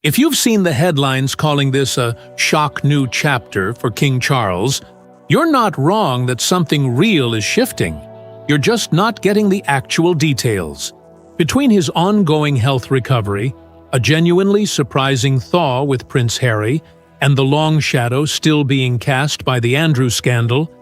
If you've seen the headlines calling this a shock new chapter for King Charles, you're not wrong that something real is shifting. You're just not getting the actual details. Between his ongoing health recovery, a genuinely surprising thaw with Prince Harry, and the long shadow still being cast by the Andrew scandal,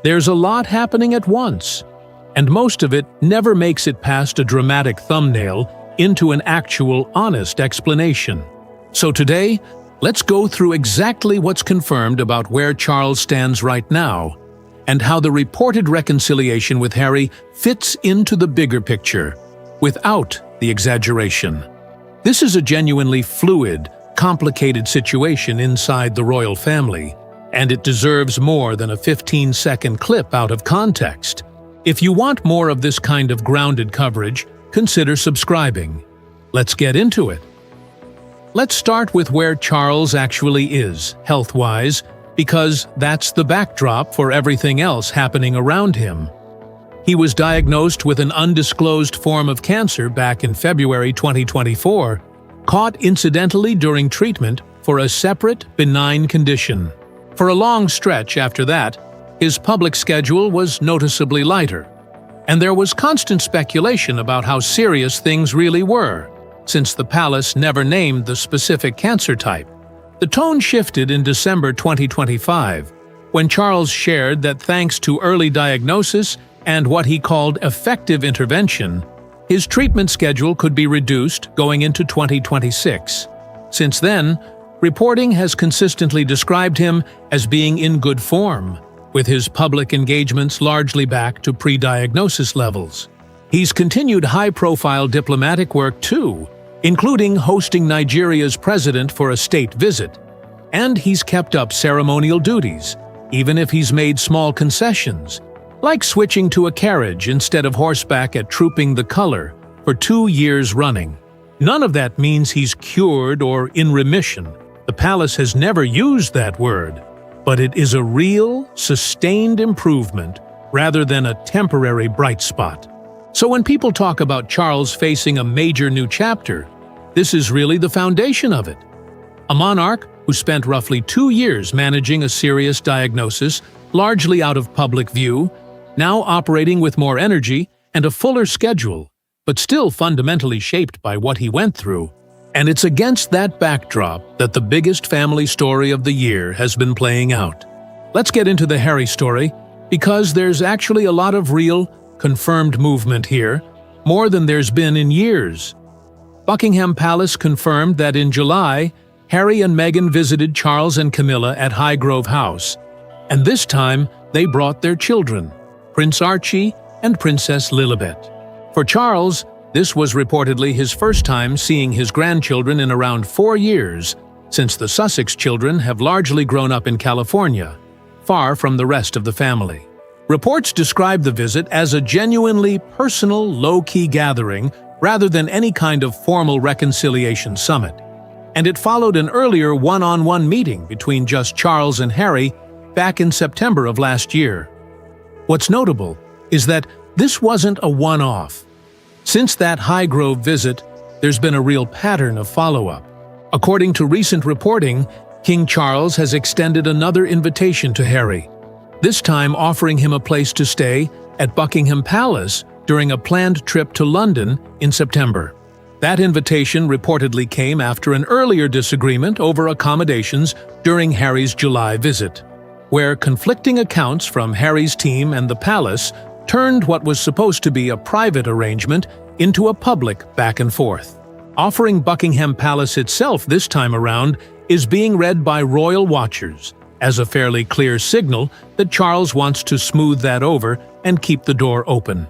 there's a lot happening at once. And most of it never makes it past a dramatic thumbnail into an actual, honest explanation. So today, let's go through exactly what's confirmed about where Charles stands right now, and how the reported reconciliation with Harry fits into the bigger picture, without the exaggeration. This is a genuinely fluid, complicated situation inside the royal family, and it deserves more than a 15-second clip out of context. If you want more of this kind of grounded coverage, consider subscribing. Let's get into it. Let's start with where Charles actually is, health-wise, because that's the backdrop for everything else happening around him. He was diagnosed with an undisclosed form of cancer back in February 2024, caught incidentally during treatment for a separate, benign condition. For a long stretch after that, his public schedule was noticeably lighter, and there was constant speculation about how serious things really were, since the palace never named the specific cancer type. The tone shifted in December 2025, when Charles shared that thanks to early diagnosis and what he called effective intervention, his treatment schedule could be reduced going into 2026. Since then, reporting has consistently described him as being in good form, with his public engagements largely back to pre-diagnosis levels. He's continued high-profile diplomatic work too, including hosting Nigeria's president for a state visit. And he's kept up ceremonial duties, even if he's made small concessions, like switching to a carriage instead of horseback at Trooping the Color for 2 years running. None of that means he's cured or in remission. The palace has never used that word, but it is a real, sustained improvement rather than a temporary bright spot. So when people talk about Charles facing a major new chapter, this is really the foundation of it. A monarch who spent roughly 2 years managing a serious diagnosis, largely out of public view, now operating with more energy and a fuller schedule, but still fundamentally shaped by what he went through. And it's against that backdrop that the biggest family story of the year has been playing out. Let's get into the Harry story, because there's actually a lot of real, confirmed movement here, more than there's been in years. Buckingham Palace confirmed that in July, Harry and Meghan visited Charles and Camilla at Highgrove House, and this time they brought their children, Prince Archie and Princess Lilibet. For Charles, this was reportedly his first time seeing his grandchildren in around 4 years, since the Sussex children have largely grown up in California, far from the rest of the family. Reports describe the visit as a genuinely personal, low-key gathering rather than any kind of formal reconciliation summit, and it followed an earlier one-on-one meeting between just Charles and Harry back in September of last year. What's notable is that this wasn't a one-off. Since that Highgrove visit, there's been a real pattern of follow-up. According to recent reporting, King Charles has extended another invitation to Harry, this time offering him a place to stay at Buckingham Palace during a planned trip to London in September. That invitation reportedly came after an earlier disagreement over accommodations during Harry's July visit, where conflicting accounts from Harry's team and the palace turned what was supposed to be a private arrangement into a public back and forth. Offering Buckingham Palace itself this time around is being read by royal watchers as a fairly clear signal that Charles wants to smooth that over and keep the door open.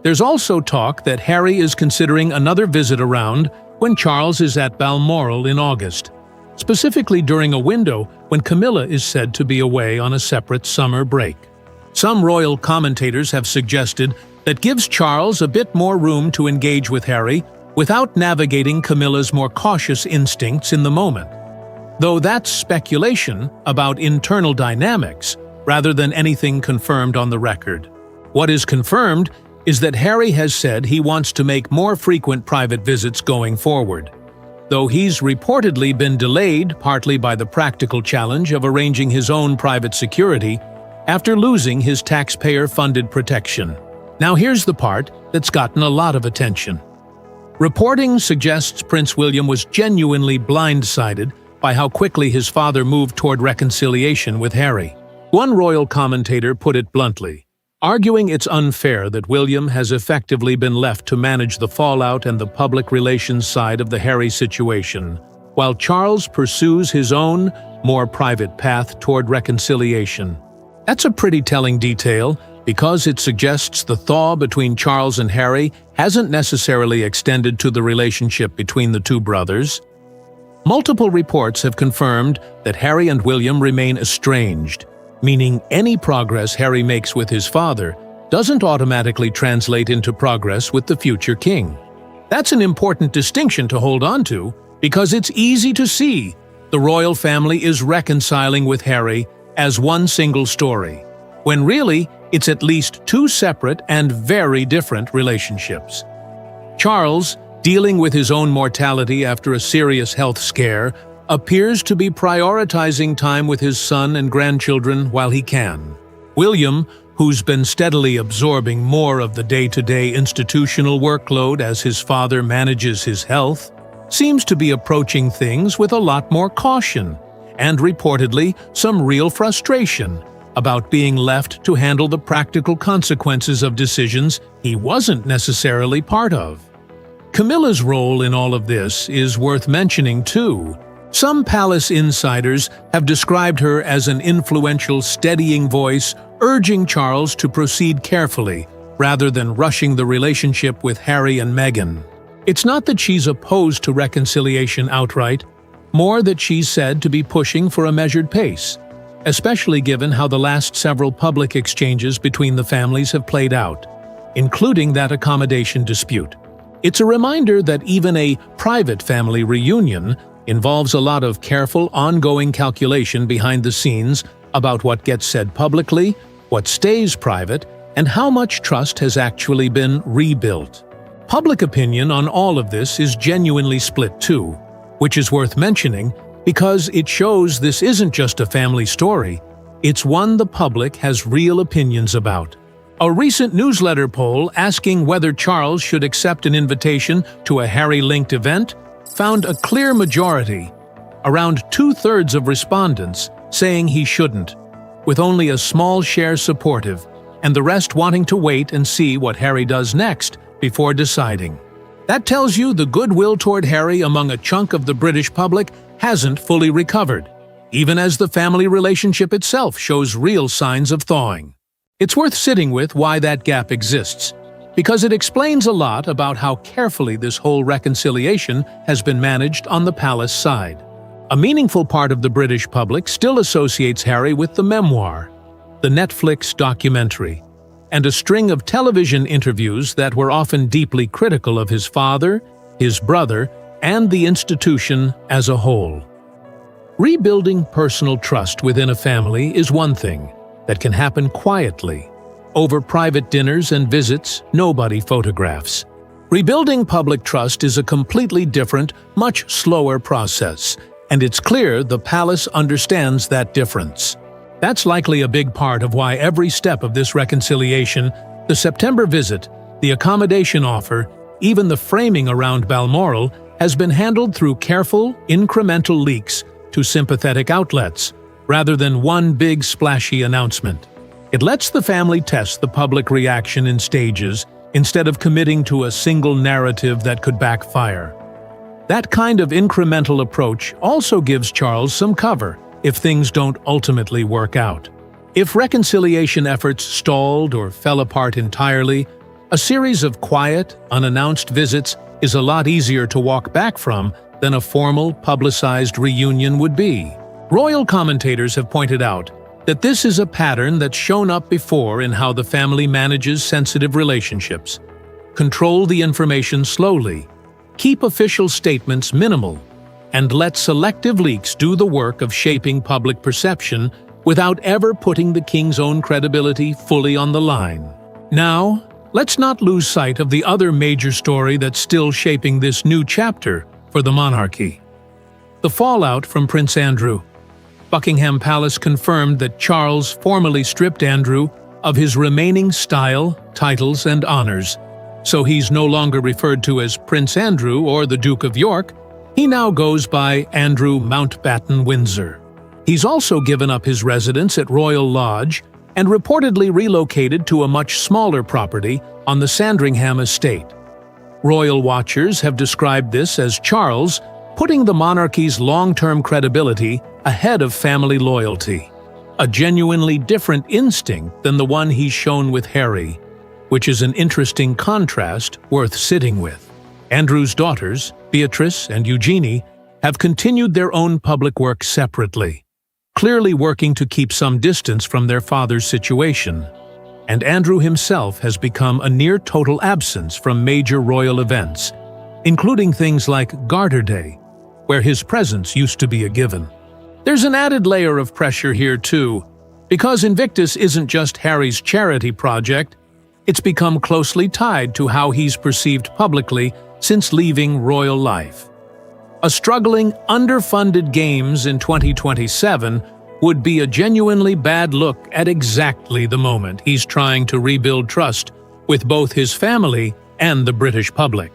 There's also talk that Harry is considering another visit around when Charles is at Balmoral in August, specifically during a window when Camilla is said to be away on a separate summer break. Some royal commentators have suggested that gives Charles a bit more room to engage with Harry without navigating Camilla's more cautious instincts in the moment. Though that's speculation about internal dynamics rather than anything confirmed on the record. What is confirmed is that Harry has said he wants to make more frequent private visits going forward. though he's reportedly been delayed partly by the practical challenge of arranging his own private security after losing his taxpayer-funded protection. Now here's the part that's gotten a lot of attention. Reporting suggests Prince William was genuinely blindsided by how quickly his father moved toward reconciliation with Harry. One royal commentator put it bluntly, arguing it's unfair that William has effectively been left to manage the fallout and the public relations side of the Harry situation, while Charles pursues his own, more private path toward reconciliation. That's a pretty telling detail, because it suggests the thaw between Charles and Harry hasn't necessarily extended to the relationship between the two brothers. Multiple reports have confirmed that Harry and William remain estranged, meaning any progress Harry makes with his father doesn't automatically translate into progress with the future king. That's an important distinction to hold on to, because it's easy to see the royal family is reconciling with Harry as one single story, when really it's at least two separate and very different relationships. Charles, dealing with his own mortality after a serious health scare, appears to be prioritizing time with his son and grandchildren while he can. William, who's been steadily absorbing more of the day-to-day institutional workload as his father manages his health, seems to be approaching things with a lot more caution, and reportedly some real frustration about being left to handle the practical consequences of decisions he wasn't necessarily part of. Camilla's role in all of this is worth mentioning too. Some palace insiders have described her as an influential, steadying voice, urging Charles to proceed carefully, rather than rushing the relationship with Harry and Meghan. It's not that she's opposed to reconciliation outright, more that she's said to be pushing for a measured pace, especially given how the last several public exchanges between the families have played out, including that accommodation dispute. It's a reminder that even a private family reunion involves a lot of careful, ongoing calculation behind the scenes about what gets said publicly, what stays private, and how much trust has actually been rebuilt. Public opinion on all of this is genuinely split too, which is worth mentioning because it shows this isn't just a family story, it's one the public has real opinions about. A recent newsletter poll asking whether Charles should accept an invitation to a Harry-linked event found a clear majority, around 2/3 of respondents saying he shouldn't, with only a small share supportive, and the rest wanting to wait and see what Harry does next before deciding. That tells you the goodwill toward Harry among a chunk of the British public hasn't fully recovered, even as the family relationship itself shows real signs of thawing. It's worth sitting with why that gap exists, because it explains a lot about how carefully this whole reconciliation has been managed on the palace side. A meaningful part of the British public still associates Harry with the memoir, the Netflix documentary, and a string of television interviews that were often deeply critical of his father, his brother, and the institution as a whole. Rebuilding personal trust within a family is one thing that can happen quietly, over private dinners and visits nobody photographs. Rebuilding public trust is a completely different, much slower process, and it's clear the palace understands that difference. That's likely a big part of why every step of this reconciliation, the September visit, the accommodation offer, even the framing around Balmoral, has been handled through careful, incremental leaks to sympathetic outlets, rather than one big splashy announcement. It lets the family test the public reaction in stages instead of committing to a single narrative that could backfire. That kind of incremental approach also gives Charles some cover if things don't ultimately work out. If reconciliation efforts stalled or fell apart entirely, a series of quiet, unannounced visits is a lot easier to walk back from than a formal, publicized reunion would be. Royal commentators have pointed out that this is a pattern that's shown up before in how the family manages sensitive relationships. Control the information slowly, keep official statements minimal, and let selective leaks do the work of shaping public perception without ever putting the king's own credibility fully on the line. Now, let's not lose sight of the other major story that's still shaping this new chapter for the monarchy. The fallout from Prince Andrew. Buckingham Palace confirmed that Charles formally stripped Andrew of his remaining style, titles, and honors. So he's no longer referred to as Prince Andrew or the Duke of York. He now goes by Andrew Mountbatten Windsor. He's also given up his residence at Royal Lodge and reportedly relocated to a much smaller property on the Sandringham estate. Royal watchers have described this as Charles putting the monarchy's long-term credibility ahead of family loyalty. A genuinely different instinct than the one he's shown with Harry, which is an interesting contrast worth sitting with. Andrew's daughters, Beatrice and Eugenie, have continued their own public work separately, clearly working to keep some distance from their father's situation. And Andrew himself has become a near-total absence from major royal events, including things like Garter Day, where his presence used to be a given. There's an added layer of pressure here too, because Invictus isn't just Harry's charity project, it's become closely tied to how he's perceived publicly since leaving royal life. A struggling, underfunded Games in 2027 would be a genuinely bad look at exactly the moment he's trying to rebuild trust with both his family and the British public.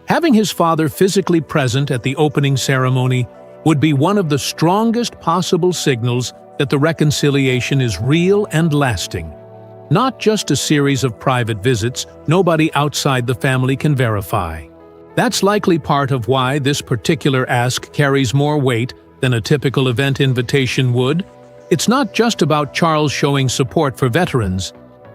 Having his father physically present at the opening ceremony would be one of the strongest possible signals that the reconciliation is real and lasting, not just a series of private visits nobody outside the family can verify. That's likely part of why this particular ask carries more weight than a typical event invitation would. It's not just about Charles showing support for veterans.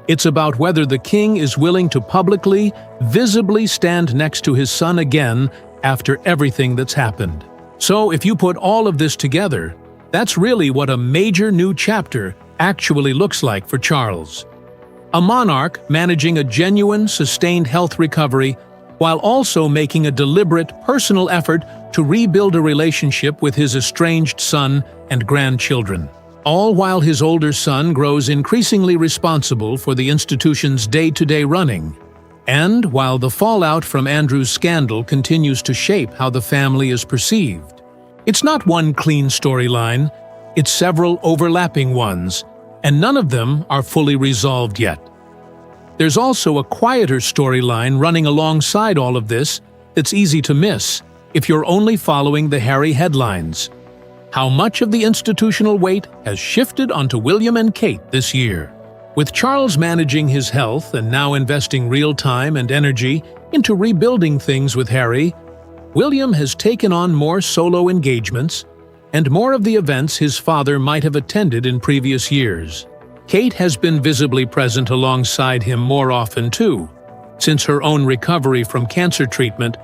It's about whether the king is willing to publicly, visibly stand next to his son again after everything that's happened. So if you put all of this together, that's really what a major new chapter actually looks like for Charles. A monarch managing a genuine, sustained health recovery while also making a deliberate, personal effort to rebuild a relationship with his estranged son and grandchildren, all while his older son grows increasingly responsible for the institution's day-to-day running, and while the fallout from Andrew's scandal continues to shape how the family is perceived. It's not one clean storyline, it's several overlapping ones, and none of them are fully resolved yet. There's also a quieter storyline running alongside all of this that's easy to miss if you're only following the Harry headlines. How much of the institutional weight has shifted onto William and Kate this year? With Charles managing his health and now investing real time and energy into rebuilding things with Harry, William has taken on more solo engagements and more of the events his father might have attended in previous years. Kate has been visibly present alongside him more often too. Since her own recovery from cancer treatment,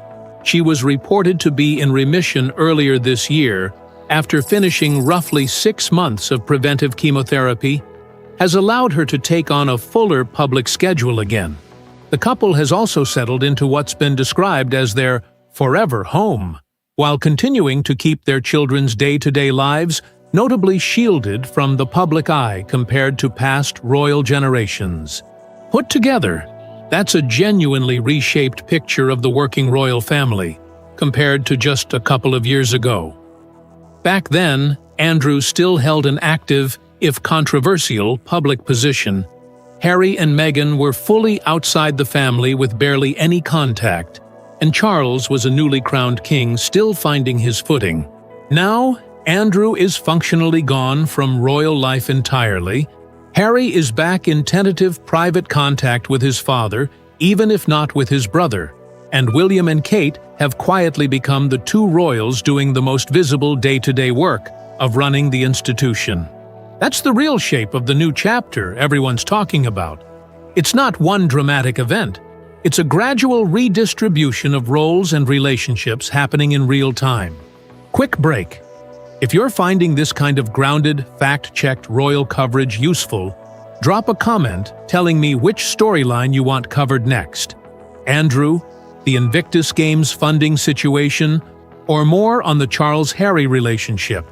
she was reported to be in remission earlier this year after finishing roughly 6 months of preventive chemotherapy, has allowed her to take on a fuller public schedule again. The couple has also settled into what's been described as their forever home, while continuing to keep their children's day-to-day lives notably shielded from the public eye compared to past royal generations. Put together, that's a genuinely reshaped picture of the working royal family, compared to just a couple of years ago. Back then, Andrew still held an active, if controversial, public position. Harry and Meghan were fully outside the family with barely any contact, and Charles was a newly crowned king still finding his footing. Now, Andrew is functionally gone from royal life entirely. Harry is back in tentative private contact with his father, even if not with his brother, and William and Kate have quietly become the two royals doing the most visible day-to-day work of running the institution. That's the real shape of the new chapter everyone's talking about. It's not one dramatic event. It's a gradual redistribution of roles and relationships happening in real time. Quick break. If you're finding this kind of grounded, fact-checked royal coverage useful, drop a comment telling me which storyline you want covered next. Andrew, the Invictus Games funding situation, or more on the Charles-Harry relationship,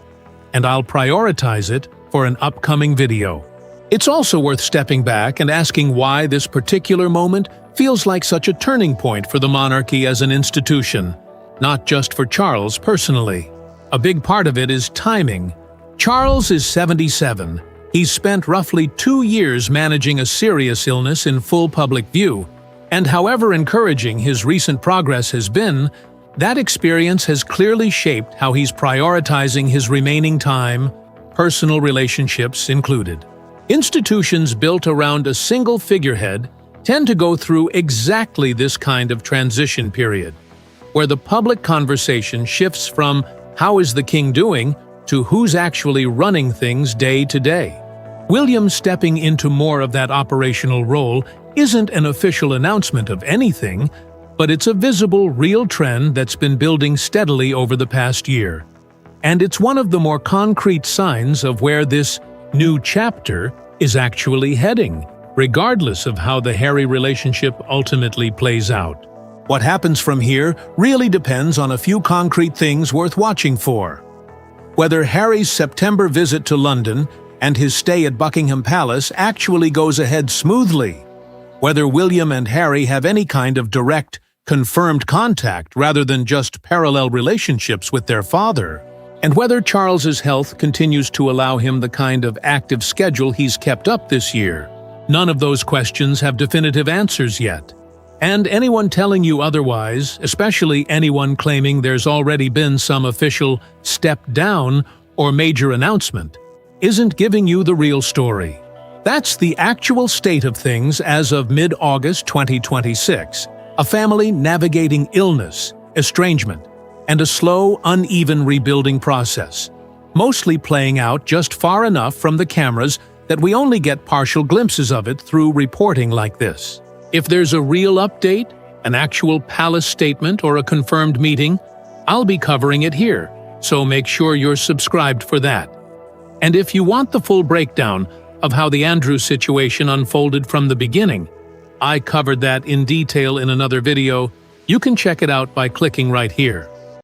and I'll prioritize it for an upcoming video. It's also worth stepping back and asking why this particular moment feels like such a turning point for the monarchy as an institution. not just for Charles personally. A big part of it is timing. Charles is 77. He's spent roughly 2 years managing a serious illness in full public view, and however encouraging his recent progress has been, that experience has clearly shaped how he's prioritizing his remaining time, personal relationships included. Institutions built around a single figurehead tend to go through exactly this kind of transition period, where the public conversation shifts from "how is the king doing?" to who's actually running things day to day. William stepping into more of that operational role isn't an official announcement of anything, but it's a visible, real trend that's been building steadily over the past year. And it's one of the more concrete signs of where this new chapter is actually heading, regardless of how the Harry relationship ultimately plays out. What happens from here really depends on a few concrete things worth watching for. Whether Harry's September visit to London and his stay at Buckingham Palace actually goes ahead smoothly. Whether William and Harry have any kind of direct, confirmed contact rather than just parallel relationships with their father. And whether Charles's health continues to allow him the kind of active schedule he's kept up this year. None of those questions have definitive answers yet. And anyone telling you otherwise, especially anyone claiming there's already been some official step down or major announcement, isn't giving you the real story. That's the actual state of things as of mid-August 2026, a family navigating illness, estrangement, and a slow, uneven rebuilding process, mostly playing out just far enough from the cameras that we only get partial glimpses of it through reporting like this. If there's a real update, an actual palace statement, or a confirmed meeting, I'll be covering it here, so make sure you're subscribed for that. And if you want the full breakdown of how the Andrew situation unfolded from the beginning, I covered that in detail in another video. You can check it out by clicking right here.